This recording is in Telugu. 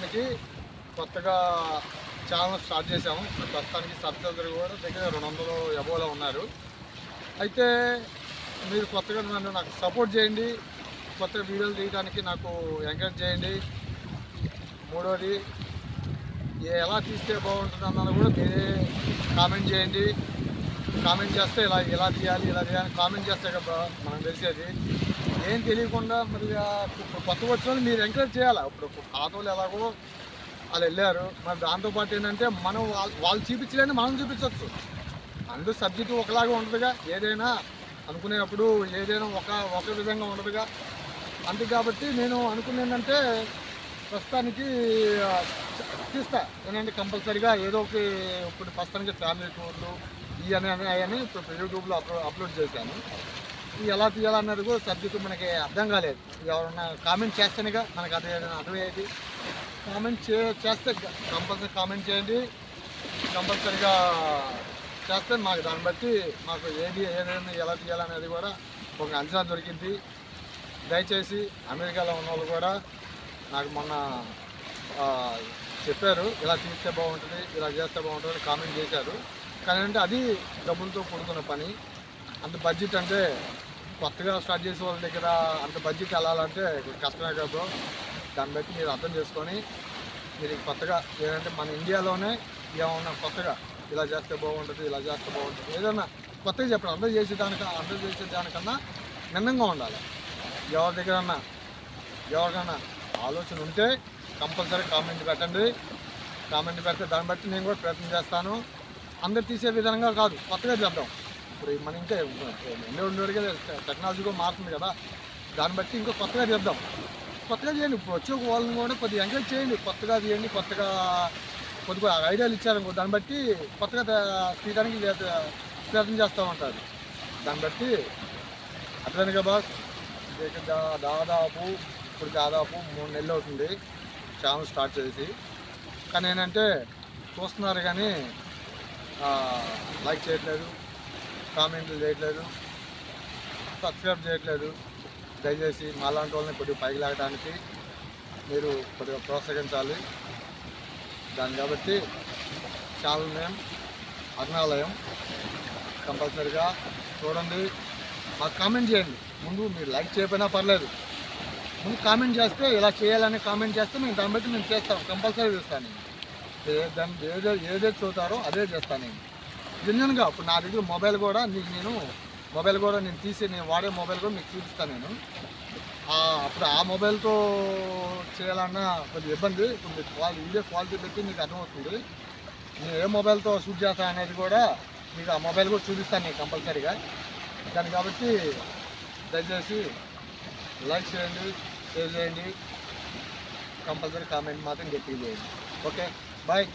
ప్రస్తుతానికి కొత్తగా ఛానల్ స్టార్ట్ చేసాము. ప్రస్తుతానికి సబ్స్క్రైబర్లు కూడా దగ్గర 200 అబోలో ఉన్నారు. అయితే మీరు కొత్తగా నాకు సపోర్ట్ చేయండి, కొత్త వీడియోలు తీయడానికి నాకు ఎంకరేజ్ చేయండి. మూడోది ఎలా తీస్తే బాగుంటుంది అన్నది కూడా మీరే కామెంట్ చేయండి. కామెంట్ చేస్తే ఇలా తీయాలి కామెంట్ చేస్తే కదా మనం తెలిసేది. ఏం తెలియకుండా మరి ఇప్పుడు కొత్తగా వచ్చిన వాళ్ళు మీరు ఎంకరేజ్ చేయాలి. ఇప్పుడు పాత వాళ్ళు ఎలాగో వాళ్ళు వెళ్ళారు, మరి దాంతోపాటు ఏంటంటే మనం వాళ్ళు చూపించలేని మనం చూపించవచ్చు. అందరూ సబ్జెక్టు ఒకలాగా ఉండదుగా, ఏదైనా అనుకునేటప్పుడు ఏదైనా ఒక విధంగా ఉండదుగా. అందుకు కాబట్టి నేను అనుకునేది ఏంటంటే ప్రస్తుతానికి తీస్తా ఏంటంటే కంపల్సరీగా ఏదో ఒక ఇప్పుడు ప్రస్తుతానికి ఫ్యామిలీ టూర్లు అవన్నీ ఇప్పుడు యూట్యూబ్లో అప్లోడ్ చేశాను. ఎలా తీయాలన్నది కూడా సబ్జెక్టు మనకి అర్థం కాలేదు. ఎవరన్నా కామెంట్ చేస్తేనేగా మనకు అర్థమయ్యేది. కామెంట్ చేస్తే కంపల్సరీ కామెంట్ చేయండి. కంపల్సరీగా చేస్తే మాకు దాన్ని బట్టి మాకు ఏదైనా ఎలా తీయాలనేది కూడా ఒక అంచనా దొరికింది. దయచేసి అమెరికాలో ఉన్న వాళ్ళు కూడా నాకు మొన్న చెప్పారు, ఇలా తీస్తే బాగుంటుంది, ఇలా చేస్తే బాగుంటుంది కామెంట్ చేశారు. కానీ అంటే అది డబ్బులతో కూడుకున్న పని. అంత బడ్జెట్ అంటే కొత్తగా స్టార్ట్ చేసే వాళ్ళ దగ్గర అంత బడ్జెట్ వెళ్ళాలంటే కష్టమే కదా. దాన్ని బట్టి మీరు అర్థం చేసుకొని మీరు కొత్తగా ఏంటంటే మన ఇండియాలోనే ఏమన్నా కొత్తగా ఇలా చేస్తే బాగుంటుంది, ఇలా చేస్తే బాగుంటుంది, ఏదన్నా కొత్తగా చెప్పండి. అందరూ చేసేదానికన్నా భిన్నంగా ఉండాలి. ఎవరికైనా ఆలోచన ఉంటే కంపల్సరీ కామెంట్ పెట్టండి. కామెంట్ పెడితే దాన్ని బట్టి నేను కూడా ప్రయత్నం చేస్తాను. అందరు తీసే విధంగా కాదు, కొత్తగా చేద్దాం. ఇప్పుడు మన ఇంకా ఉండేవాడిగా టెక్నాలజీ కూడా మారుతుంది కదా, దాన్ని బట్టి ఇంకా కొత్తగా చేద్దాం. కొత్తగా చేయండి. ఇప్పుడు వచ్చే వాళ్ళని కూడా కొద్దిగా ఎంకరేజ్ చేయండి, కొత్తగా చేయండి. కొద్దిగా ఐడియాలు ఇచ్చారు, దాన్ని బట్టి కొత్తగా తీయడానికి ప్రయత్నం చేస్తూ ఉంటారు. దాన్ని బట్టి అట్లనే బాస్ దాదాపు 3 నెలలు అవుతుంది ఛానల్ స్టార్ట్ చేసి. కానీ ఏంటంటే చూస్తున్నారు కానీ లైక్ చేయట్లేదు, కామెంట్లు చేయట్లేదు, సబ్స్క్రైబ్ చేయట్లేదు. దయచేసి మాలాంటి వాళ్ళని కొద్దిగా పైకి లాగడానికి మీరు కొద్దిగా ప్రోత్సహించాలి. దాన్ని కాబట్టి ఛానల్ నేమ్ అరుణాలయం కంపల్సరీగా చూడండి. మాకు కామెంట్ చేయండి. ముందు మీరు లైక్ చేయకపోయినా పర్లేదు, ముందు కామెంట్ చేస్తే ఇలా చేయాలని కామెంట్ చేస్తే మేము దాన్ని బట్టి మేము చేస్తాం, కంపల్సరీ చేస్తాను. ఏదైతే చూతారో అదే చేస్తాను నేను జెన్యున్గా. ఇప్పుడు నా దగ్గర మొబైల్ కూడా నేను తీసి నేను వాడే మొబైల్ కూడా మీకు చూపిస్తాను నేను. అప్పుడు ఆ మొబైల్తో చేయాలన్నా కొంచెం ఇబ్బంది. ఇప్పుడు వీడియో క్వాలిటీ పెట్టి మీకు అర్థమవుతుంది. నేను ఏ మొబైల్తో షూట్ చేస్తాను అనేది కూడా మీకు ఆ మొబైల్ కూడా చూపిస్తాను నేను కంపల్సరీగా. దాన్ని కాబట్టి దయచేసి లైక్ చేయండి, షేర్ చేయండి, కంపల్సరీ కామెంట్ మాత్రం గట్టిగా చేయండి. Okay, bye.